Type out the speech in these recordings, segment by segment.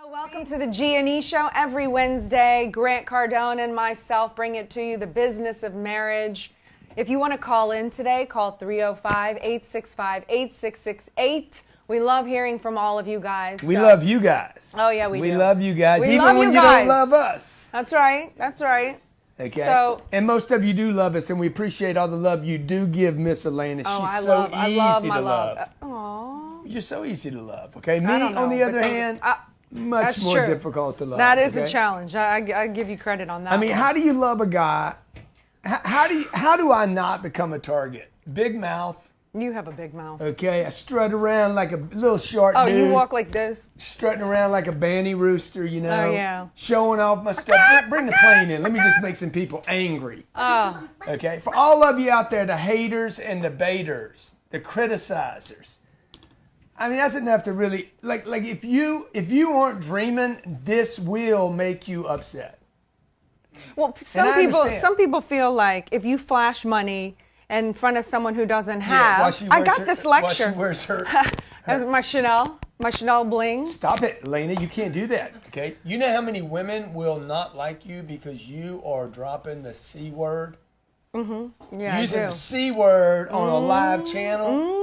Welcome to the G&E Show. Every Wednesday, Grant Cardone and myself bring it to you, the business of marriage. If you want to call in today, call 305-865-8668. We love hearing from all of you guys. We love you guys. Oh, yeah, we do. We love you guys, We even love when you you guys. don't love us. That's right. That's right. Okay. So, and most of you do love us, and we appreciate all the love you do give Miss Elena. She's I so love easy my to love. Aww. You're so easy to love, okay? Me, I don't know, on the but other hand, much that's more true. difficult to love. That is okay? a challenge. I give you credit on that. I mean, how do you love a guy? How do I not become a target? Big mouth. You have a big mouth. Okay, I strut around like a little short dude. Oh, you walk like this? Strutting around like a banty rooster, you know. Oh, yeah. Showing off my stuff. Bring the plane in. Let me just make some people angry. Oh. Okay, for all of you out there, the haters and the baiters, the criticizers. I mean, that's enough to really, like if you aren't dreaming, this will make you upset. Well, understand. some people feel like if you flash money in front of someone who doesn't have, I got this lecture. Where's her? That's my Chanel bling. Stop it, Elena. You can't do that, okay? You know how many women will not like you because you are dropping the C word? Mm-hmm. Yeah, Using I do. the C word on a live channel?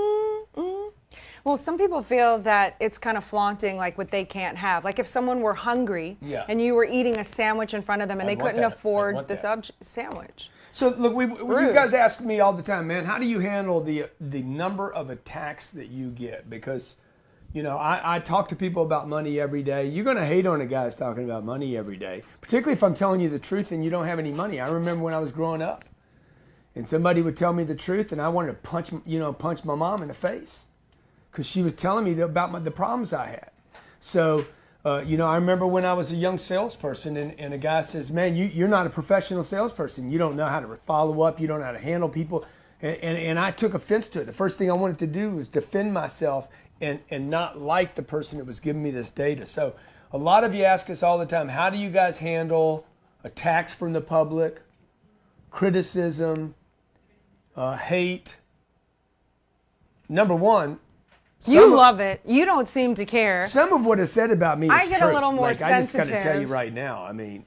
Well, some people feel that it's kind of flaunting like what they can't have. Like if someone were hungry and you were eating a sandwich in front of them and they couldn't afford the sandwich. So look, you guys ask me all the time, man, how do you handle the number of attacks that you get? Because, you know, I talk to people about money every day. You're going to hate on a guy that's talking about money every day, particularly if I'm telling you the truth and you don't have any money. I remember when I was growing up and somebody would tell me the truth and I wanted to punch my mom in the face because she was telling me about the problems I had. So, you know, I remember when I was a young salesperson and a guy says, man, you're not a professional salesperson. You don't know how to follow up. You don't know how to handle people. And I took offense to it. The first thing I wanted to do was defend myself and not like the person that was giving me this data. So a lot of you ask us all the time, how do you guys handle attacks from the public, criticism, hate? Number one, you love it. You don't seem to care. Some of what is said about me is I get true. a little more sensitive. I just got to tell you right now. I mean,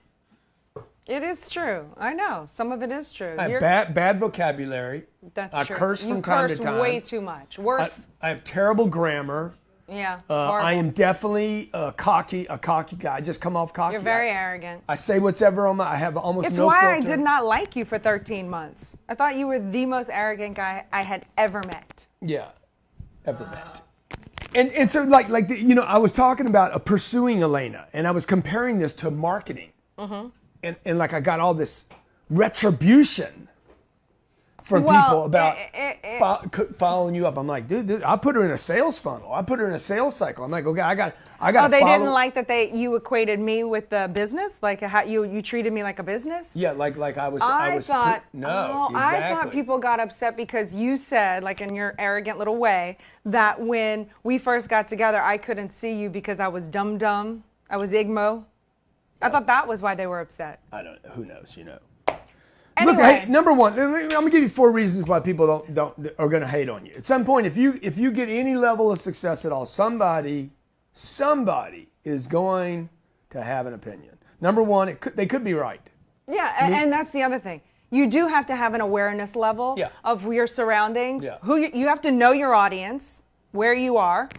it is true. I know. Some of it is true. I have bad vocabulary. That's true. I curse from time to time. You curse way too much. Worse. I have terrible grammar. Yeah. I am definitely a cocky guy. I just come off cocky. You're very arrogant. I say what's ever on my. I have almost it's no filter. It's why I did not like you for 13 months. I thought you were the most arrogant guy I had ever met. Yeah, ever met. And so you know, I was talking about pursuing Elena, and I was comparing this to marketing, and like I got all this retribution from people about following you up. I'm like, dude, I put her in a sales funnel. I put her in a sales cycle. I'm like, okay, I got. Oh, they didn't like that you equated me with the business, like how you treated me like a business. Yeah, like I was. I thought exactly. I thought people got upset because you said, like in your arrogant little way, that when we first got together, I couldn't see you because I was dumb. I was Igmo. I thought that was why they were upset. I don't. Who knows? You know. Anyway. Look, hey, number one, I'm gonna give you 4 reasons why people are gonna hate on you. At some point, if you get any level of success at all, somebody is going to have an opinion. Number one, they could be right. Yeah, and that's the other thing. You do have to have an awareness level of your surroundings. Yeah. Who you have to know your audience, where you are,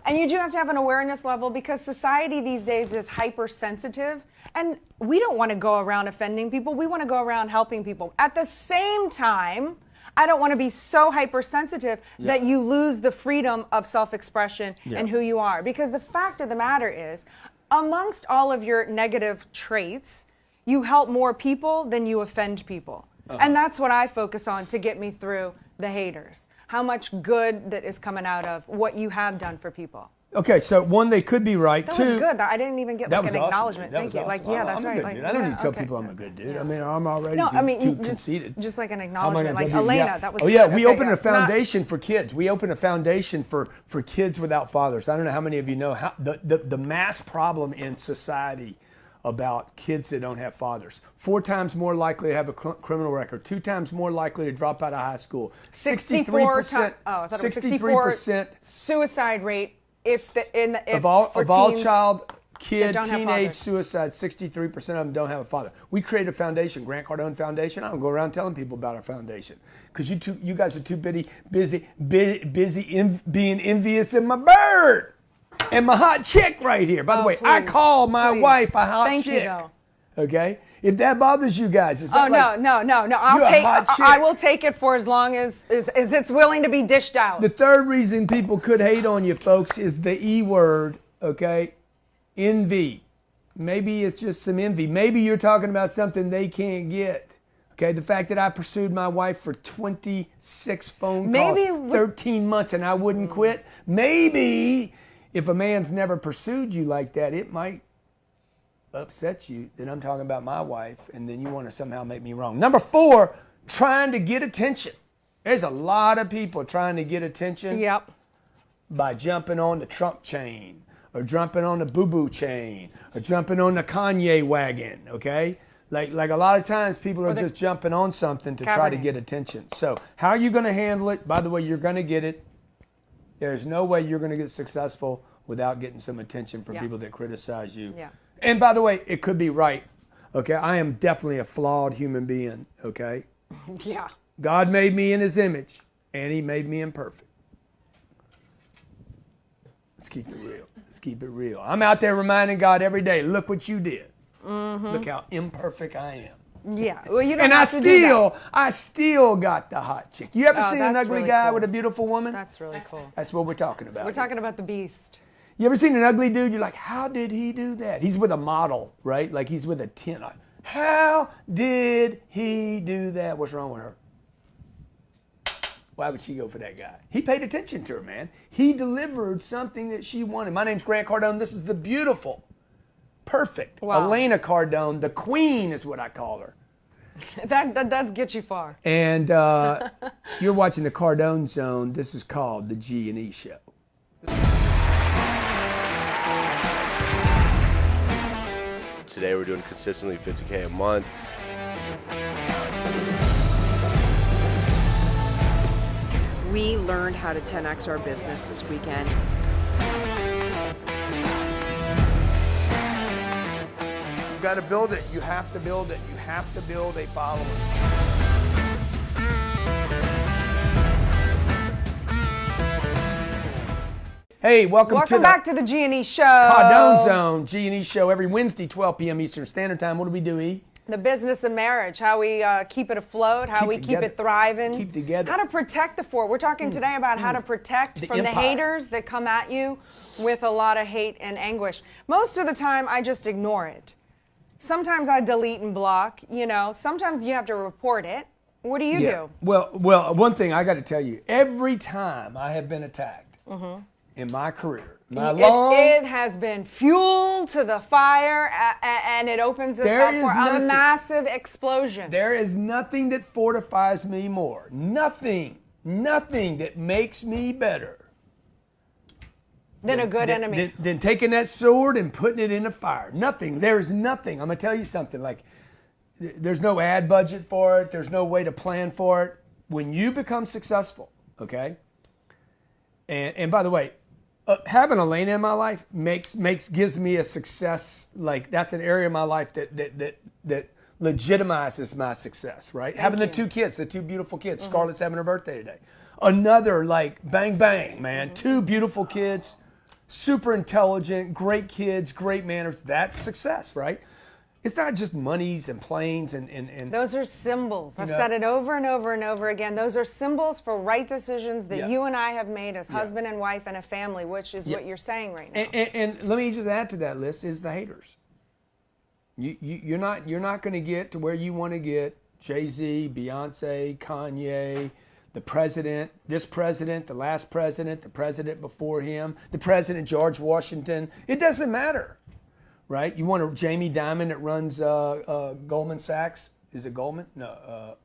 and you do have to have an awareness level because society these days is hypersensitive. And we don't want to go around offending people. We want to go around helping people. At the same time, I don't want to be so hypersensitive that you lose the freedom of self-expression and who you are. Because the fact of the matter is, amongst all of your negative traits, you help more people than you offend people. And that's what I focus on to get me through the haters. How much good that is coming out of what you have done for people. Okay, so one, they could be right. That Two, was good. I didn't even get like an acknowledgement. Thank you. Awesome. Like, yeah, that's right. Like, I don't need to tell people I'm a good dude. I mean, I'm already too conceited. Just like an acknowledgement. Like Elena, that was good. Oh yeah, we opened a foundation for kids. We opened a foundation for kids without fathers. I don't know how many of you know how the mass problem in society about kids that don't have fathers. 4 times more likely to have a criminal record. 2 times more likely to drop out of high school. 63%. Oh, I thought it was 63% suicide rate. Of all kid, don't have teenage fathers. suicide, 63% of them don't have a father. We created a foundation, Grant Cardone Foundation. I don't go around telling people about our foundation because you guys are too busy being envious of my bird and my hot chick right here. By the way, I call my wife a hot chick. Thank you, though. Okay? If that bothers you guys, it's Oh, not no. I will take it for as long as it's willing to be dished out. The third reason people could hate on you, folks, is the E word, okay? Envy. Maybe it's just some envy. Maybe you're talking about something they can't get. Okay, the fact that I pursued my wife for 26 phone calls, 13 months, and I wouldn't quit. Maybe if a man's never pursued you like that, it might upset you that I'm talking about my wife, and then you want to somehow make me wrong. Number 4, trying to get attention. There's a lot of people trying to get attention by jumping on the Trump chain, or jumping on the boo-boo chain, or jumping on the Kanye wagon, okay? Like a lot of times people are just jumping on something to try to get attention. So how are you going to handle it? By the way, you're going to get it. There's no way you're going to get successful without getting some attention from people that criticize you. Yeah. And by the way, it could be right. Okay, I am definitely a flawed human being, okay? Yeah. God made me in his image, and he made me imperfect. Let's keep it real. Let's keep it real. I'm out there reminding God every day, look what you did. Mm-hmm. Look how imperfect I am. Yeah. Well, you don't and have to do that. I still got the hot chick. You ever seen an ugly guy with a beautiful woman? That's really cool. That's what we're talking about. We're talking about the beast. You ever seen an ugly dude? You're like, how did he do that? He's with a model, right? Like he's with a 10. How did he do that? What's wrong with her? Why would she go for that guy? He paid attention to her, man. He delivered something that she wanted. My name's Grant Cardone. This is the beautiful, perfect Elena Cardone. The queen is what I call her. That does get you far. And you're watching the Cardone Zone. This is called the G&E Show. Today we're doing consistently $50K a month. We learned how to 10x our business this weekend. You've got to build it. You have to build it. You have to build a following. Hey, welcome back to the G&E Show. Cardone Zone, G&E Show, every Wednesday, 12 p.m. Eastern Standard Time. What do we do, E? The business of marriage, how we keep it afloat, how we keep it thriving. Keep together. How to protect the fort. We're talking today about how to protect from the haters that come at you with a lot of hate and anguish. Most of the time, I just ignore it. Sometimes I delete and block, Sometimes you have to report it. What do you do? Well, one thing I got to tell you, every time I have been attacked in my career, it has been fuel to the fire, and it opens us up for a massive explosion. There is nothing that fortifies me more. Nothing that makes me better than a good enemy. Than taking that sword and putting it in the fire. Nothing. There is nothing. I'm going to tell you something. Like, there's no ad budget for it. There's no way to plan for it. When you become successful, okay? And by the way, having Elena in my life gives me a success. Like, that's an area of my life that legitimizes my success, right? Having the two kids, the two beautiful kids. Scarlett's having her birthday today. Another, like, bang, bang, man. Two beautiful kids, super intelligent, great kids, great manners. That's success, right? It's not just monies and planes and those are symbols. I've said it over and over and over again. Those are symbols for right decisions that you and I have made as husband and wife and a family, which is what you're saying right now. And let me just add to that list is the haters. You're not going to get to where you want to get. Jay-Z, Beyonce, Kanye, the president, this president, the last president, the president before him, the president George Washington. It doesn't matter. Right? You want a Jamie Dimon that runs Goldman Sachs? Is it Goldman? No.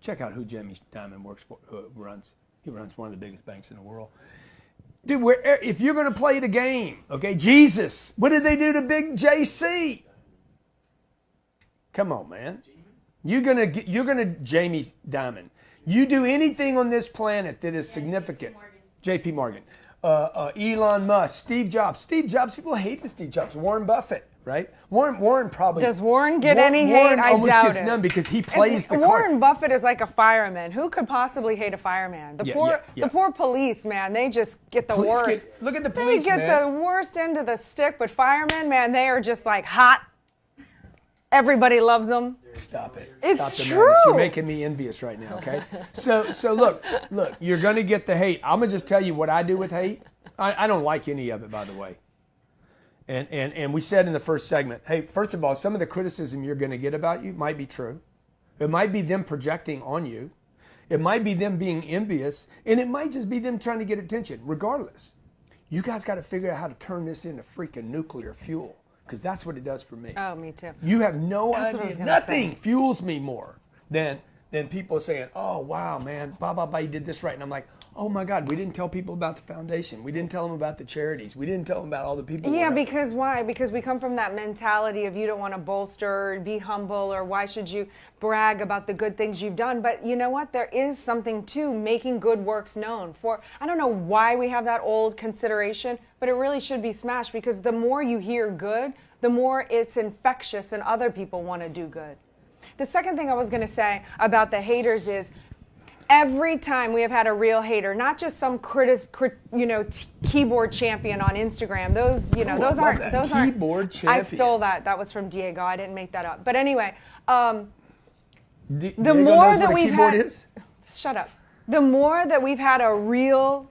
Check out who Jamie Dimon works for. Runs. He runs one of the biggest banks in the world. Dude, if you're going to play the game, okay? Jesus, what did they do to Big JC? Come on, man. You're gonna Jamie Dimon. You do anything on this planet that is significant. JP Morgan. Elon Musk, Steve Jobs. Steve Jobs, people hate the Steve Jobs. Warren Buffett, right? Warren probably. Does Warren get any hate? Warren I almost doubt gets it. none because he plays the Warren card. Buffett is like a fireman. Who could possibly hate a fireman? The poor police, man. They just get the worst. Look at the police, They get the worst end of the stick. But firemen, man, they are just like hot. Everybody loves them. Stop it. It's Stop the true. madness. You're making me envious right now, okay? So look, you're going to get the hate. I'm going to just tell you what I do with hate. I don't like any of it, by the way. And we said in the first segment, hey, first of all, some of the criticism you're going to get about you might be true. It might be them projecting on you. It might be them being envious. And it might just be them trying to get attention. Regardless, you guys got to figure out how to turn this into freaking nuclear fuel. Because that's what it does for me. Oh, me too. You have no That's what I idea. was gonna Nothing say. fuels me more than people saying, oh, wow, man, blah, blah, blah, you did this right. And I'm like, oh, my God, we didn't tell people about the foundation. We didn't tell them about the charities. We didn't tell them about all the people. Yeah, because why? Because we come from that mentality of you don't want to bolster or be humble, or why should you brag about the good things you've done? But you know what? There is something to making good works known. I don't know why we have that old consideration, but it really should be smashed, because the more you hear good, the more it's infectious and other people want to do good. The second thing I was going to say about the haters is, every time we have had a real hater, not just some keyboard champion on Instagram. Those aren't keyboard champion. I stole that. That was from Diego. I didn't make that up. But anyway, the Diego more knows that what a we've keyboard had, is? shut up. The more that we've had a real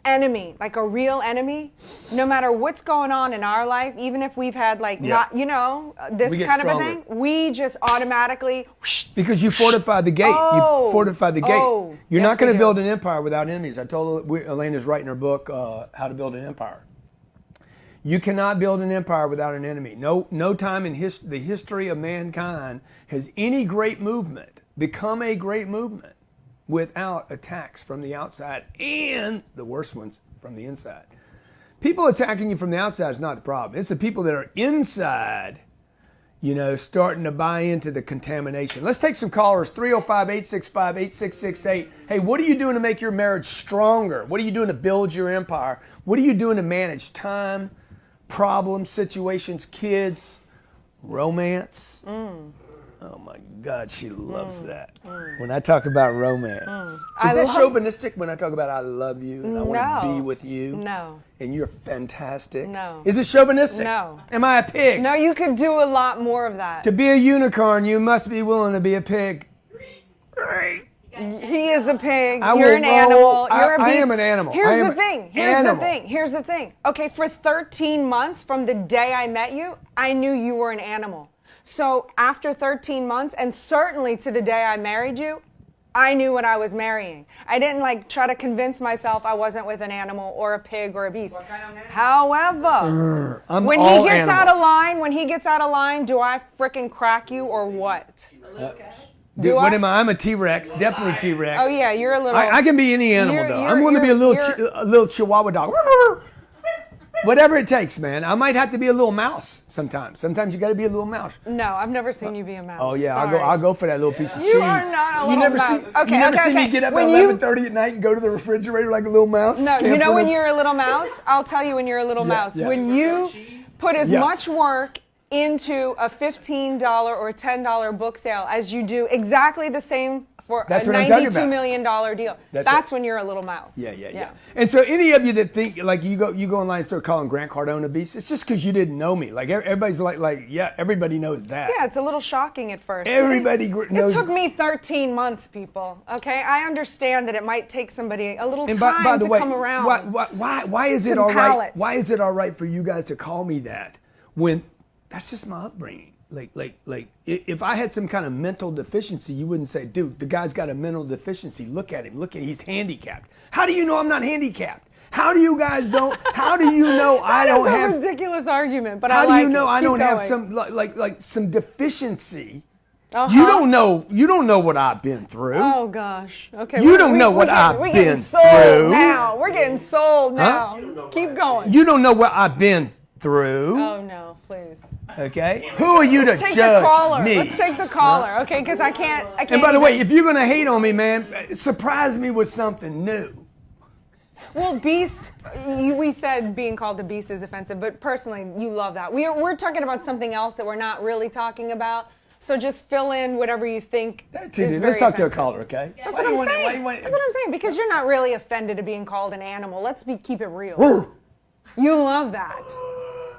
enemy, like a real enemy, no matter what's going on in our life, even if we've had this kind of a thing, we just automatically because you fortify the gate. You fortify the gate. You're not going to build an empire without enemies. I told Elena's writing her book, How to Build an Empire. You cannot build an empire without an enemy. No time in the history of mankind has any great movement become a great movement without attacks from the outside, and the worst ones from the inside. People attacking you from the outside is not the problem. It's the people that are inside, starting to buy into the contamination. Let's take some callers, 305-865-8668. Hey, what are you doing to make your marriage stronger? What are you doing to build your empire? What are you doing to manage time, problems, situations, kids, romance? Oh my God, she loves that. When I talk about romance. Is that chauvinistic when I talk about I love you and I want to be with you? No. And you're fantastic? No. Is it chauvinistic? No. Am I a pig? No, you could do a lot more of that. To be a unicorn, you must be willing to be a pig. He is a pig. You're an animal. You're a beast. I am an animal. Here's the thing. Okay, for 13 months from the day I met you, I knew you were an animal. So after 13 months, and certainly to the day I married you, I knew what I was marrying. I didn't try to convince myself I wasn't with an animal or a pig or a beast. However, when he gets out of line, do I frickin' crack you or what? Dude, what am I? I'm a T-Rex, definitely T-Rex. Oh yeah, you're a little. I can be any animal though. I'm going to be a little Chihuahua dog. Whatever it takes, man. I might have to be a little mouse sometimes. Sometimes you got to be a little mouse. No, I've never seen you be a mouse. Oh yeah, Sorry. I'll go for that little piece of cheese. You are not a little mouse. You never see me get up at 11:30 at night and go to the refrigerator like a little mouse? No, you know when you're a little mouse? I'll tell you when you're a little mouse. Yeah. When you put as much work into a $15 or $10 book sale as you do exactly the same for a $92 million deal. That's when you're a little mouse. Yeah. And so any of you that think you go online and start calling Grant Cardone a beast, it's just because you didn't know me. Everybody's everybody knows that. Yeah, it's a little shocking at first. Everybody knows. It took me 13 months, people. Okay, I understand that it might take somebody a little time to come around. Why is it all right? Why is it all right for you guys to call me that when that's just my upbringing? If I had some kind of mental deficiency, you wouldn't say, dude, the guy's got a mental deficiency. Look at him. He's handicapped. How do you know I'm not handicapped? How do you guys don't? How do you know I don't have? That's a ridiculous argument, but how I like it. How do you know I don't have some some deficency? You don't know. You don't know what I've been through. Oh gosh. Okay. You don't know what I've been through. Now we're getting sold now. Keep going. You don't know what I've been through. Oh no, please. Okay. Who are you to judge me? Let's take the caller. Okay, because I can't. And by the way, if you're gonna hate on me, man, surprise me with something new. Well, beast, we said being called a beast is offensive, but personally, you love that. We're talking about something else that we're not really talking about. So just fill in whatever you think is very Let's talk to a offensive. caller, okay? That's what I'm saying. That's what I'm saying, because you're not really offended at being called an animal. Keep it real. You love that.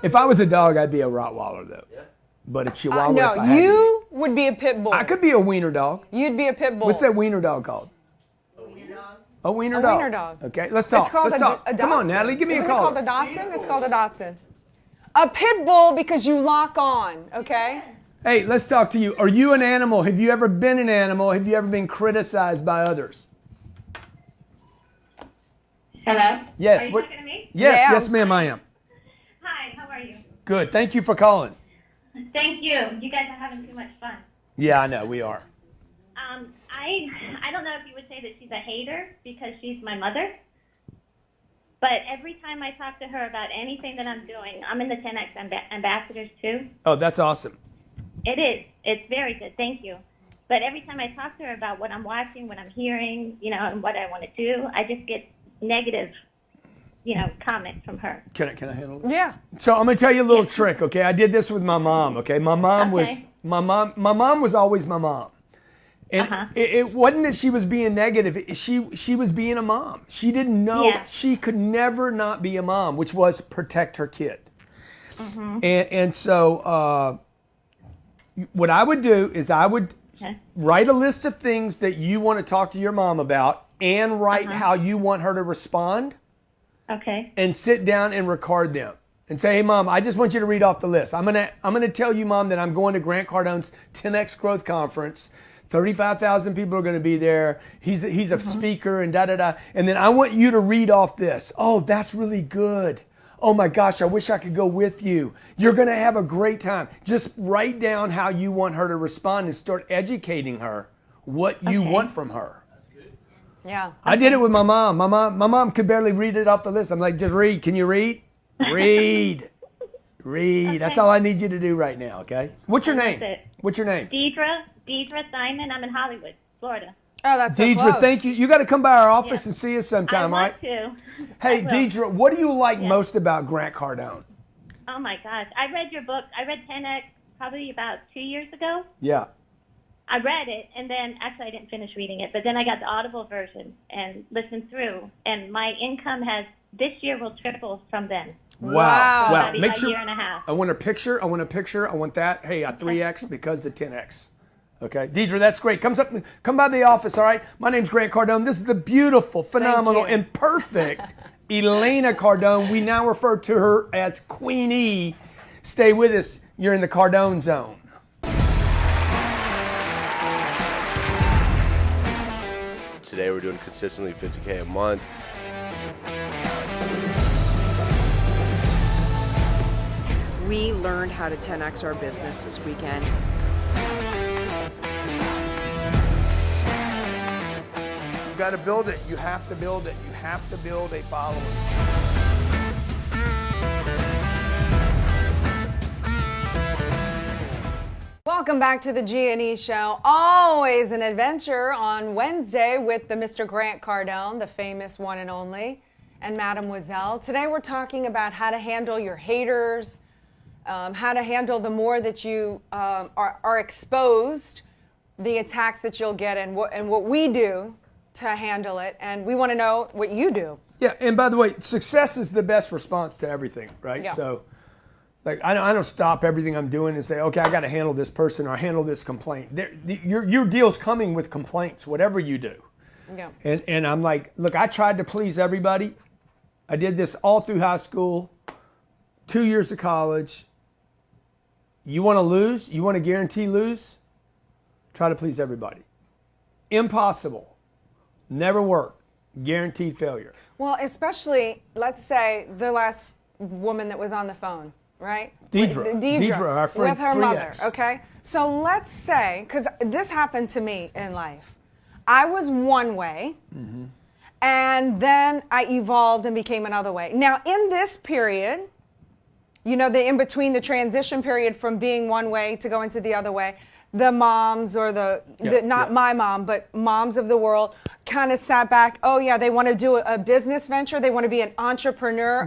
If I was a dog, I'd be a Rottweiler, though. Yeah. But a Chihuahua. No, if I had you would be a pit bull. I could be a wiener dog. You'd be a pit bull. What's that wiener dog called? A wiener dog. A wiener dog. A wiener dog. Okay, let's talk. It's called let's a talk. Dachshund. Come on, Natalie, give me Isn't a call. It called a Dachshund? It's called a Dachshund. A pit bull because you lock on, okay? Hey, let's talk to you. Are you an animal? Have you ever been an animal? Have you ever been criticized by others? Hello? Yes. Are you talking to me? Yes, Yeah. yes, ma'am, I am. Hi, how are you? Good. Thank you for calling. Thank you. You guys are having too much fun. Yeah, I know, we are. I don't know if you would say that she's a hater because she's my mother, but every time I talk to her about anything that I'm doing, I'm in the 10X ambassadors too. Oh, that's awesome. It is. It's very good. Thank you. But every time I talk to her about what I'm watching, what I'm hearing, and what I want to do, I just get negative, comments from her. Can I handle it? Yeah. So I'm gonna tell you a little trick, okay? I did this with my mom, okay? My mom was always my mom. And it wasn't that she was being negative. She was being a mom. She didn't know. Yeah. She could never not be a mom, which was protect her kid. And so what I would do is I would write a list of things that you want to talk to your mom about and write how you want her to respond. Okay. And sit down and record them. And say, hey, Mom, I just want you to read off the list. I'm gonna tell you, Mom, that I'm going to Grant Cardone's 10X Growth Conference. 35,000 people are going to be there. He's a speaker and da-da-da. And then I want you to read off this. Oh, that's really good. Oh my gosh, I wish I could go with you. You're going to have a great time. Just write down how you want her to respond and start educating her what you want from her. Yeah. I did it with my mom. My mom could barely read it off the list. I'm like, just read. Can you read? Read. Read. Okay. That's all I need you to do right now, okay? What's your name? That's it. What's your name? Deidre Simon. I'm in Hollywood, Florida. Oh, that's so Deidre, close. thank you. You got to come by our office and see us sometime, all I right? want to. Hey, I will. Deidre, what do you like most about Grant Cardone? Oh my gosh. I read your book. I read 10X probably about 2 years ago. Yeah. I read it, and then actually I didn't finish reading it, but then I got the Audible version and listened through, and my income this year will triple from then. Wow. About Make a sure. year and a half. I want a picture. I want that. Hey, a 3X because the 10X. Okay. Deidre, that's great. Come by the office, all right? My name's Grant Cardone. This is the beautiful, phenomenal, you. and perfect Elena Cardone. We now refer to her as Queen E. Stay with us. You're in the Cardone zone. Today we're doing consistently 50K a month. We learned how to 10x our business this weekend. You got to build it. You have to build it. You have to build a following. Welcome back to the G&E Show. Always an adventure on Wednesday with the Mr. Grant Cardone, the famous one and only, and Mademoiselle. Today we're talking about how to handle your haters, how to handle the more that you are exposed, the attacks that you'll get, and what we do to handle it. And we want to know what you do. Yeah, and by the way, success is the best response to everything, right? Yeah. So, like, I don't stop everything I'm doing and say, okay, I got to handle this person or handle this complaint. Your deal's coming with complaints, whatever you do. Yeah. And I'm like, look, I tried to please everybody. I did this all through high school, 2 years of college. You want to lose? You want to guarantee lose? Try to please everybody. Impossible. Never work. Guaranteed failure. Well, especially, let's say, the last woman that was on the phone, right? Deidre, our friend, with her 3X. mother, okay? So let's say, because this happened to me in life. I was one way, and then I evolved and became another way. Now, in this period, the in-between, the transition period from being one way to going to the other way, the moms or not my mom, but moms of the world kind of sat back. Oh yeah, they want to do a business venture. They want to be an entrepreneur.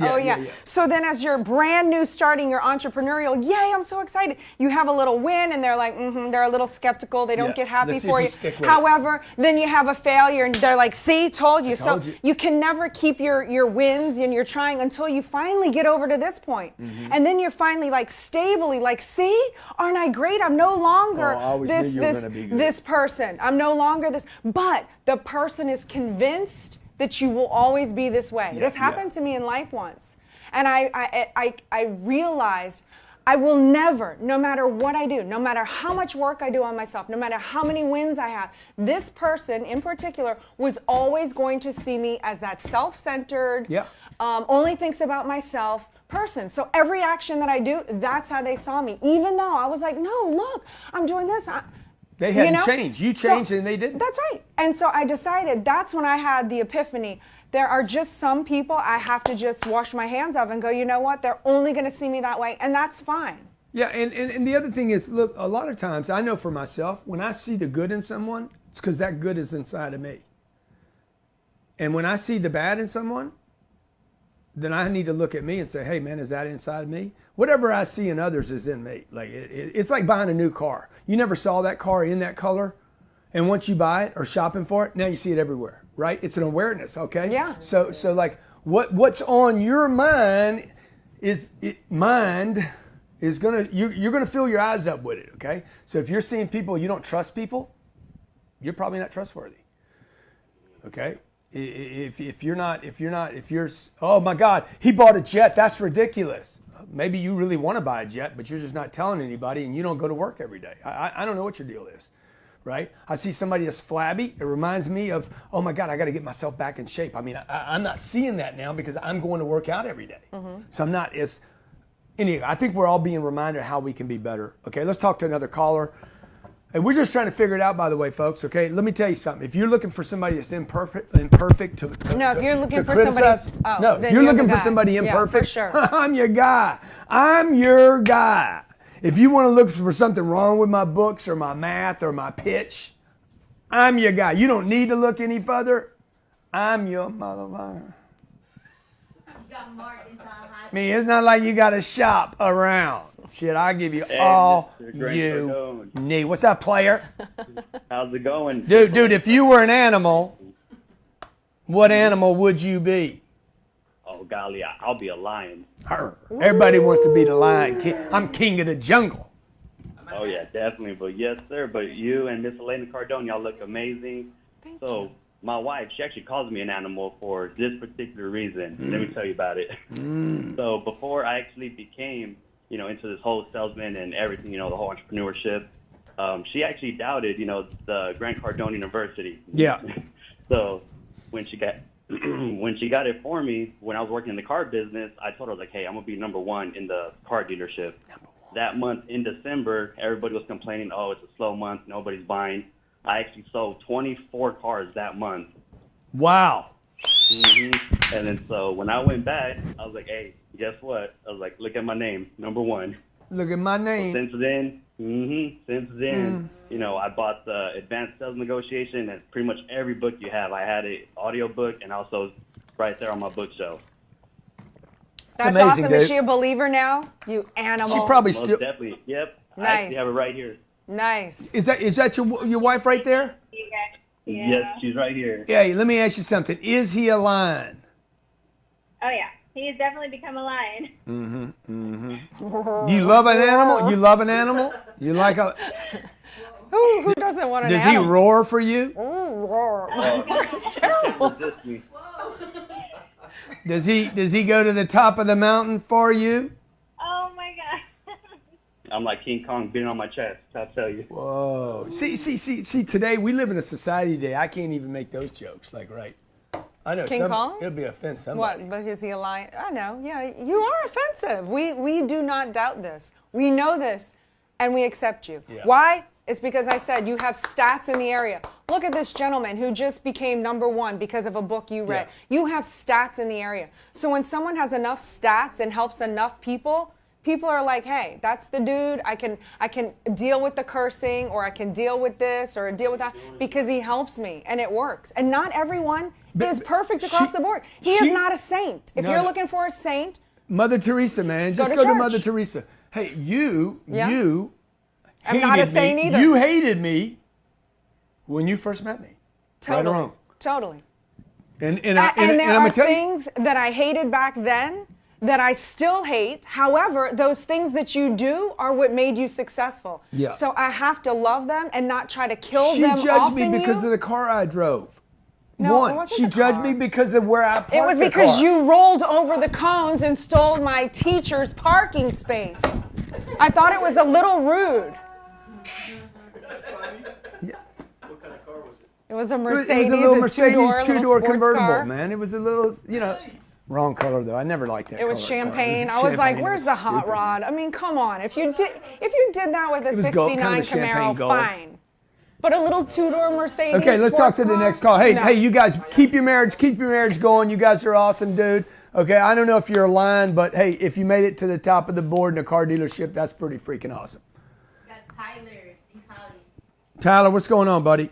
So then as you're brand new starting your entrepreneurial, yay, I'm so excited. You have a little win and they're like, they're a little skeptical. They don't get happy for you. However, then you have a failure and they're like, see, told you. So you can never keep your wins and you're trying until you finally get over to this point. And then you're finally like stably like, see, aren't I great? I'm no longer this person. I'm no longer this, but the person is convinced that you will always be this way. This happened to me in life once. And I realized I will never, no matter what I do, no matter how much work I do on myself, no matter how many wins I have, this person in particular was always going to see me as that self-centered, only thinks about myself person. So every action that I do, that's how they saw me. Even though I was like, no, look, I'm doing this. They hadn't changed. You changed and they didn't. That's right. And so I decided, that's when I had the epiphany. There are just some people I have to just wash my hands of and go, you know what? They're only going to see me that way. And that's fine. Yeah. And the other thing is, look, a lot of times I know for myself, when I see the good in someone, it's because that good is inside of me. And when I see the bad in someone, then I need to look at me and say, hey, man, is that inside of me? Whatever I see in others is in me. Like it's like buying a new car. You never saw that car in that color. And once you buy it or shopping for it, now you see it everywhere, right? It's an awareness, okay? Yeah. So like what's on your mind is gonna, you're gonna fill your eyes up with it, okay? So if you're seeing people, you don't trust people, you're probably not trustworthy, okay? If you're, oh my God, he bought a jet, that's ridiculous. Maybe you really want to buy a jet, but you're just not telling anybody and you don't go to work every day. I don't know what your deal is, right? I see somebody that's flabby. It reminds me of, oh my God, I got to get myself back in shape. I mean, I'm not seeing that now because I'm going to work out every day. So I'm not as, anyway, I think we're all being reminded how we can be better. Okay, let's talk to another caller. Hey, we're just trying to figure it out, by the way, folks. Okay, let me tell you something. If you're looking for somebody that's imperfect if you're looking for somebody, if you're looking for somebody imperfect, yeah, for sure. I'm your guy. I'm your guy. If you want to look for something wrong with my books or my math or my pitch, I'm your guy. You don't need to look any further. I'm your motherfucker. I mean, it's not like you got to shop around. Shit, I'll give you all you need. What's up, player? How's it going? Dude, if you were an animal, what animal would you be? Oh, golly, I'll be a lion. Everybody wants to be the lion king. I'm king of the jungle. Oh, yeah, definitely. But yes, sir. But you and Miss Elena Cardone, y'all look amazing. Thank you. My wife, she actually calls me an animal for this particular reason. Let me tell you about it. So before I actually became, into this whole salesman and everything, the whole entrepreneurship, she actually doubted, the Grant Cardone University. Yeah. So when she got it for me, when I was working in the car business, I told her, like, hey, I'm going to be number one in the car dealership. That month in December, everybody was complaining, oh, it's a slow month, nobody's buying. I actually sold 24 cars that month. Wow. And then so when I went back, I was like, hey, guess what? I was like, look at my name, number one. Look at my name. So since then, I bought the Advanced Sales Negotiation and pretty much every book you have. I had an audio book and also right there on my bookshelf. That's amazing, awesome. dude. Is she a believer now? You animal. She probably Most still. Definitely. Yep. Nice. I actually have it right here. Nice. Is that your wife right there? Yeah. Yes, she's right here. Yeah. Let me ask you something. Is he a lion? Oh, yeah. He has definitely become a lion. Do you love an animal? You love an animal? You like a? Who doesn't want an Does animal? he roar for you? Roar. It's terrible. Does he go to the top of the mountain for you? Oh, my God. I'm like King Kong beating on my chest, I'll tell you. Whoa. See, today we live in a society today, I can't even make those jokes, like, right? I know. King Kong? It'll be offensive somebody. What? But is he a lion? I know. Yeah, you are offensive. We do not doubt this. We know this, and we accept you. Yeah. Why? It's because I said you have stats in the area. Look at this gentleman who just became number one because of a book you read. Yeah. You have stats in the area. So when someone has enough stats and helps enough people, People are like, hey, that's the dude. I can deal with the cursing, or I can deal with this or deal with that because he helps me and it works. And not everyone is perfect across the board. He is not a saint. If you're looking for a saint, Mother Teresa, man, just go to Mother Teresa. Hey, you I'm not a saint either. You hated me when you first met me. Totally. Right or wrong? Totally. And there are things that I hated back then that I still hate. However, those things that you do are what made you successful. Yeah. So I have to love them and not try to kill them off. She judged me because of the car I drove. No, it wasn't she the car. judged me because of where I parked It was the because car. you rolled over the cones and stole my teacher's parking space. I thought it was a little rude. It was a Mercedes. It was a little Mercedes two-door convertible, car. man. It was a little, wrong color though. I never liked that. It was champagne. I was like, "Where's the hot rod?" I mean, come on. If you did that with a '69 Camaro, fine. But a little two-door Mercedes. Okay, let's talk to the next call. Hey, you guys, keep your marriage going. You guys are awesome, dude. Okay, I don't know if you're aligned, but hey, if you made it to the top of the board in a car dealership, that's pretty freaking awesome. Got Tyler in Cali. Tyler, what's going on, buddy?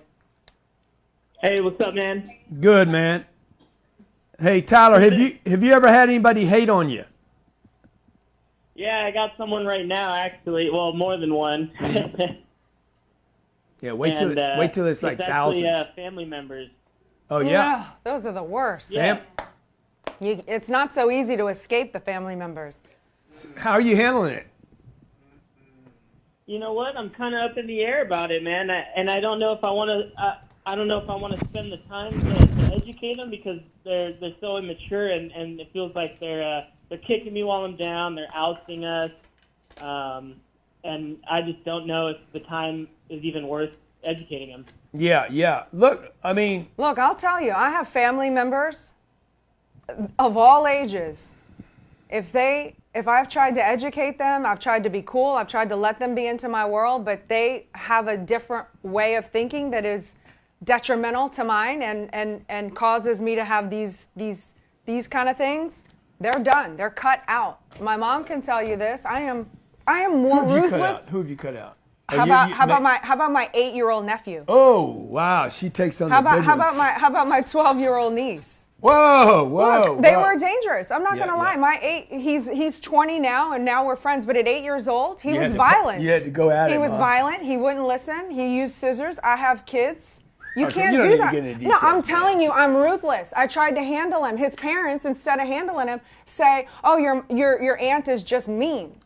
Hey, what's up, man? Good, man. Hey, Tyler, have you ever had anybody hate on you? Yeah, I got someone right now, actually. Well, more than one. Yeah, wait till it's like thousands. Actually, family members. Oh yeah, Ugh, those are the worst. Yeah. It's not so easy to escape the family members. How are you handling it? You know what? I'm kind of up in the air about it, man. And I don't know if I want to. I don't know if I want to spend the time to educate them because they're so immature and it feels like they're kicking me while I'm down. They're ousting us, and I just don't know if the time is even worth educating them. Yeah. Look, I'll tell you, I have family members of all ages. If I've tried to educate them, I've tried to be cool, I've tried to let them be into my world, but they have a different way of thinking that is detrimental to mine and causes me to have these kind of things, they're done. They're cut out. My mom can tell you this. I am more ruthless. Who have you cut out? How about my 8-year-old nephew? Oh wow, she takes on the big ones. How about my 12-year-old niece? Whoa. Look, they were dangerous. I'm not gonna lie. He's 20 now, and now we're friends. But at 8 years old, he was violent. You had to go at him. He was violent. He wouldn't listen. He used scissors. I have kids. You can't do that. No, I'm telling you, I'm ruthless. I tried to handle him. His parents, instead of handling him, say, "Oh, your aunt is just mean."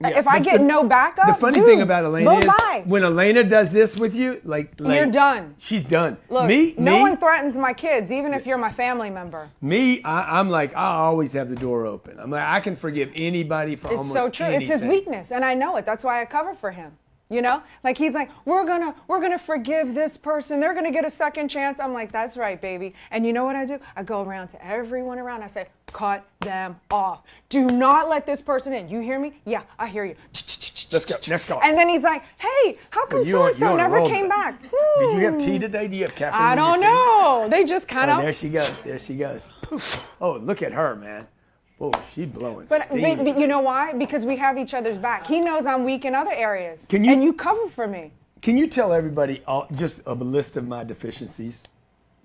If I get no backup, the funny thing about Elena is bye. when Elena does this with you, like you're done. She's done. Look, no one threatens my kids, even if you're my family member. I'm like, I always have the door open. I'm like, I can forgive anybody for almost anything. It's so true. It's his weakness, and I know it. That's why I cover for him. You know, like he's like, we're gonna forgive this person. They're gonna get a second chance. I'm like, that's right, baby. And you know what I do? I go around to everyone around. I say, cut them off. Do not let this person in. You hear me? Yeah, I hear you. Let's go. Next call. And then he's like, hey, how come so-and-so never came back? Did you have tea today? Do you have caffeine? I don't know. They just kind of. There she goes. Poof. Oh, look at her, man. Oh, she's blowing but steam. you know why? Because we have each other's back. He knows I'm weak in other areas. And you cover for me. Can you tell everybody just a list of my deficiencies?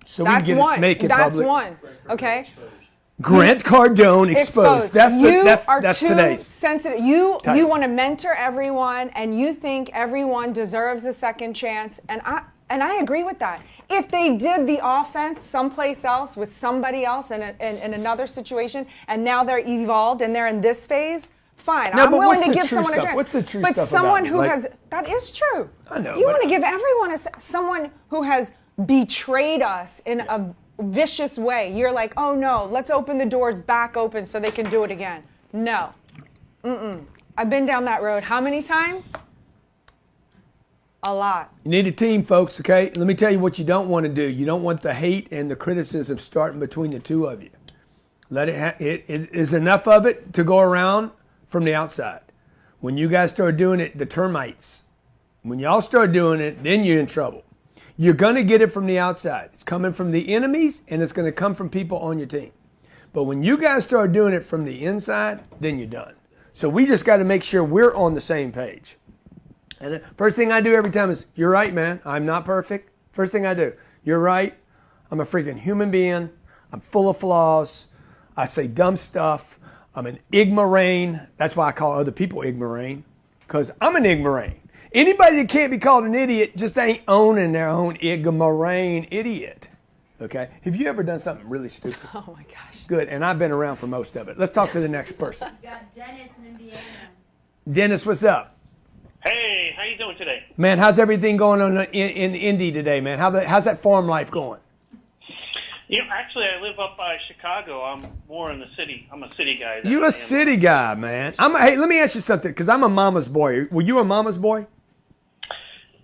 So That's we can make it That's public. one. Okay. Grant Cardone exposed. That's too today's. Sensitive. You want to mentor everyone, and you think everyone deserves a second chance, and I agree with that. If they did the offense someplace else with somebody else in another situation, and now they're evolved and they're in this phase, fine. I'm willing to give someone a chance. What's the true but stuff someone about who it? has that is true. I know. You want to give everyone someone who has betrayed us in a vicious way. You're like, oh no, let's open the doors back open so they can do it again. No. I've been down that road how many times? A lot. You need a team, folks, okay? Let me tell you what you don't want to do. You don't want the hate and the criticism starting between the two of you. It is enough of it to go around from the outside. When you guys start doing it, the termites, when y'all start doing it, then you're in trouble. You're going to get it from the outside. It's coming from the enemies, and it's going to come from people on your team. But when you guys start doing it from the inside, then you're done. So we just got to make sure we're on the same page. And the first thing I do every time is, you're right, man. I'm not perfect. First thing I do, you're right. I'm a freaking human being. I'm full of flaws. I say dumb stuff. I'm an ignoramus. That's why I call other people ignoramus, because I'm an ignoramus. Anybody that can't be called an idiot just ain't owning their own ignoramus idiot. Okay? Have you ever done something really stupid? Oh my gosh. Good, and I've been around for most of it. Let's talk to the next person. We got Dennis in Indiana. Dennis, what's up? Hey, how you doing today? Man, how's everything going on in Indy today, man? How's that farm life going? You know, actually, I live up by Chicago. I'm more in the city. I'm a city guy. You a city guy, man. Hey, let me ask you something, because I'm a mama's boy. Were you a mama's boy?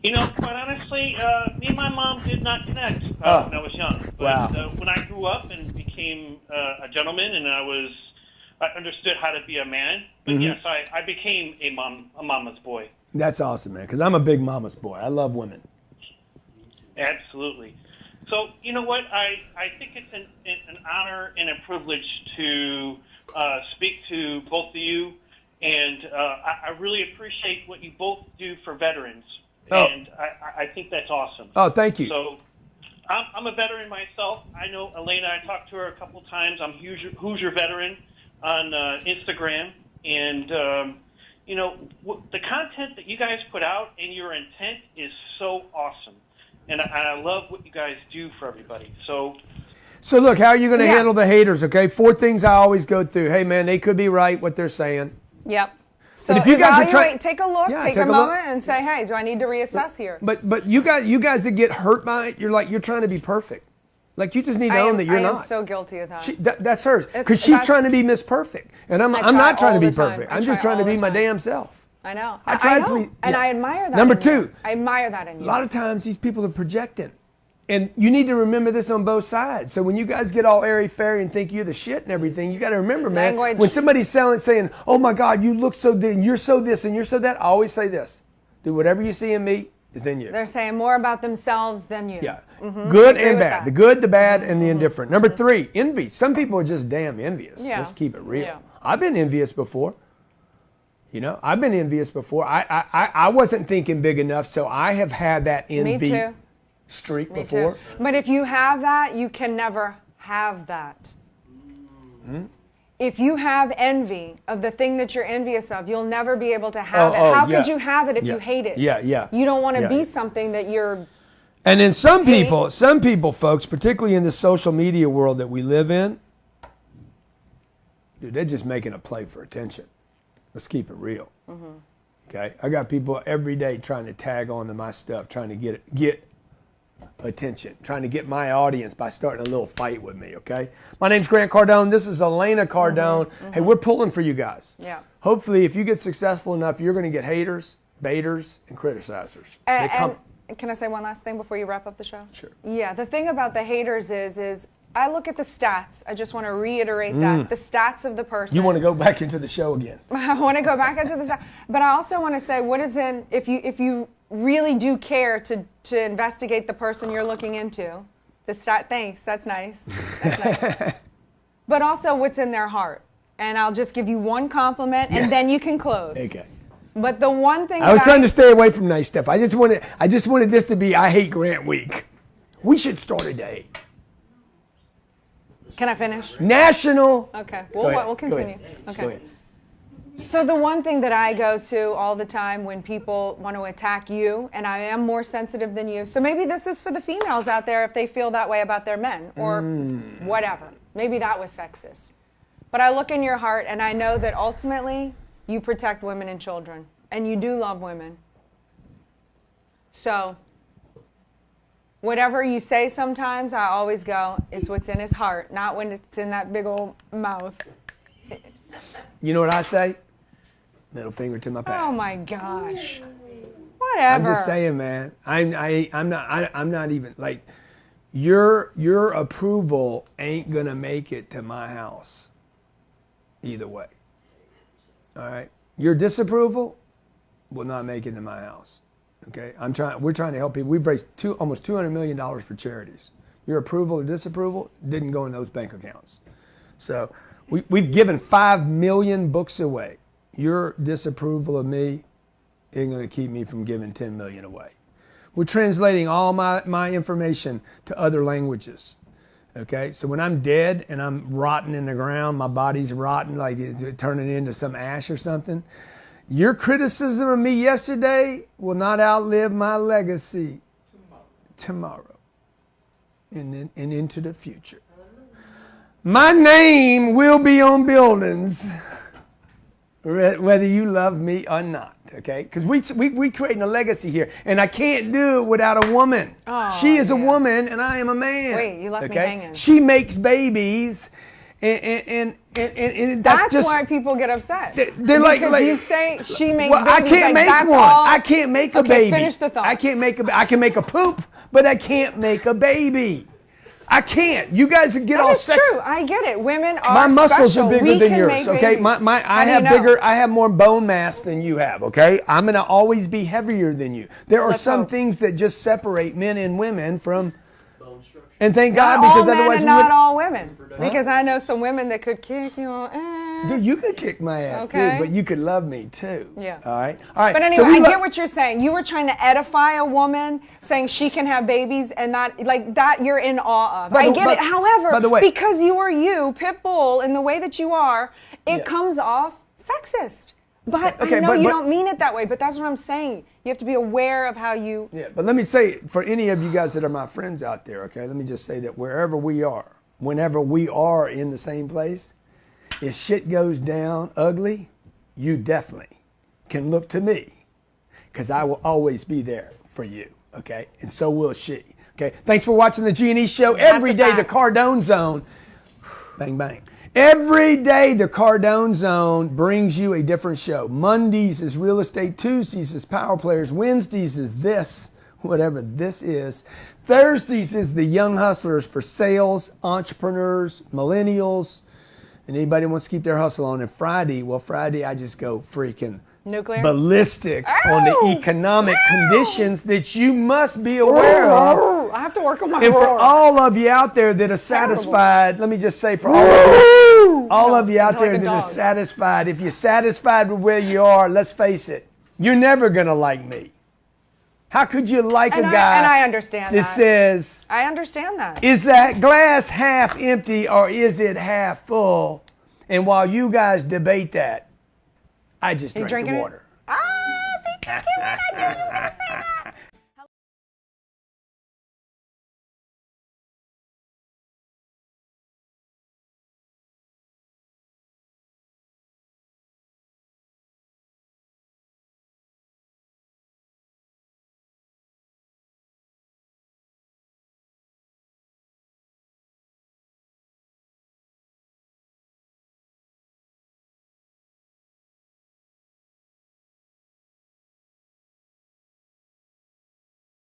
You know, quite honestly, me and my mom did not connect when I was young. But Wow. When I grew up and became a gentleman, and I understood how to be a man. But yes, I became a mama's boy. That's awesome, man, because I'm a big mama's boy. I love women. Absolutely. So, you know what? I think it's an honor and a privilege to speak to both of you, and I really appreciate what you both do for veterans, and I think that's awesome. Oh, thank you. So, I'm a veteran myself. I know Elena. I talked to her a couple times. I'm Hoosier Veteran on Instagram, and you know, the content that you guys put out and your intent is so awesome. And I love what you guys do for everybody. So look, how are you going to handle the haters, okay? 4 things I always go through. Hey, man, they could be right, what they're saying. Yep. So if you guys evaluate, take a look, take a moment, look. and say, hey, do I need to reassess here? But you guys that get hurt by it, you're trying to be perfect. Like, you just need to own that you're not. I am so guilty of that. That's hers. Because she's trying to be Miss Perfect. And I'm not trying to be perfect. I'm just trying to be my damn self. I know. I tried to. And I admire that. Number in 2. you. I admire that in you. A lot of times these people are projecting. And you need to remember this on both sides. So when you guys get all airy-fairy and think you're the shit and everything, you got to remember, man, when somebody's saying, oh my God, you look so good, and you're so this, and you're so that, I always say this. Do whatever you see in me is in you. They're saying more about themselves than you. Yeah. Good and bad. The good, the bad, and the indifferent. Number 3, envy. Some people are just damn envious. Yeah. Let's keep it real. Yeah. I've been envious before. You know, I've been envious before. I wasn't thinking big enough, so I have had that envy streak before. Too. But if you have that, you can never have that. Mm-hmm. If you have envy of the thing that you're envious of, you'll never be able to have it. How could you have it if you hate it? Yeah. You don't want to be something that you're... And then some people, folks, particularly in the social media world that we live in, dude, they're just making a play for attention. Let's keep it real. Mm-hmm. Okay? I got people every day trying to tag on to my stuff, trying to get attention, trying to get my audience by starting a little fight with me, okay? My name's Grant Cardone. This is Elena Cardone. Hey, we're pulling for you guys. Yeah. Hopefully, if you get successful enough, you're going to get haters, baiters, and criticizers. And can I say one last thing before you wrap up the show? Sure. Yeah, the thing about the haters is I look at the stats. I just want to reiterate that. The stats of the person. You want to go back into the show again. I want to go back into the stats. But I also want to say, if you really do care to investigate the person you're looking into, the stat, thanks, that's nice. That's nice. But also what's in their heart. And I'll just give you one compliment, and then you can close. Okay. But the one thing I was trying to stay away from nice stuff. I just wanted this to be I Hate Grant Week. We should start a day. Can I finish? National. Okay, we'll continue. Go ahead. So the one thing that I go to all the time when people want to attack you, and I am more sensitive than you, so maybe this is for the females out there if they feel that way about their men, or whatever. Maybe that was sexist. But I look in your heart and I know that ultimately you protect women and children, and you do love women. So whatever you say sometimes, I always go, it's what's in his heart, not when it's in that big old mouth. You know what I say? Middle finger to my past. Oh my gosh. Whatever. I'm just saying, man. I'm not even like your approval ain't gonna make it to my house. Either way. All right. Your disapproval will not make it to my house. Okay. We're trying to help people. We've raised almost $200 million for charities. Your approval or disapproval didn't go in those bank accounts. So we've given 5 million books away. your disapproval of me isn't going to keep me from giving 10 million away. We're translating all my information to other languages. Okay, so when I'm dead and I'm rotting in the ground, my body's rotten, like it's turning into some ash or something, your criticism of me yesterday will not outlive my legacy tomorrow and into the future. My name will be on buildings, whether you love me or not. Okay, because we creating a legacy here, and I can't do it without a woman. Oh, she is a woman, and I am a man. Wait, you left me hanging. She makes babies, and that's just why people get upset. They're because like you say she makes well, babies. I can't make that's one. all. I can't make a Okay, baby. finish the thought. I can make a poop, but I can't make a baby. I can't. You guys get all sexy. That's true. I get it. Women are My muscles special. are bigger We than can yours. make Okay, babies. I have more bone mass than you have. Okay, I'm gonna always be heavier than you. There are some things that just separate men and women from. And thank God, not because all men otherwise and we not would, all women. Because I know some women that could kick your ass. Dude, you could kick my ass Okay. too, but you could love me too. Yeah. All right. All right. But anyway, I get what you're saying. You were trying to edify a woman, saying she can have babies and not like that. You're in awe of. I get it. However, by the way, because you are you, Pitbull, in the way that you are, it comes off sexist. But I know you don't mean it that way. But that's what I'm saying. You have to be aware of how you. Yeah, but let me say, for any of you guys that are my friends out there, okay, let me just say that wherever we are, whenever we are in the same place, if shit goes down ugly, you definitely can look to me, because I will always be there for you, okay? And so will she, okay? Thanks for watching the G&E Show. Every day, the Cardone Zone, bang, bang. Every day, the Cardone Zone brings you a different show. Mondays is real estate. Tuesdays is power players. Wednesdays is this, whatever this is. Thursdays is the young hustlers for sales, entrepreneurs, millennials, and anybody who wants to keep their hustle on. And Friday, I just go freaking nuclear ballistic on the economic conditions that you must be aware of. I have to work on my And for roar. all of you out there that are satisfied, let me just say for all of you out there that are satisfied, if you're satisfied with where you are, let's face it, you're never going to like me. How could you like a guy and I understand that says, I understand that. is that glass half empty or is it half full? And while you guys debate that, I just drink the water. Ah, thank you too. I knew you were going to say that.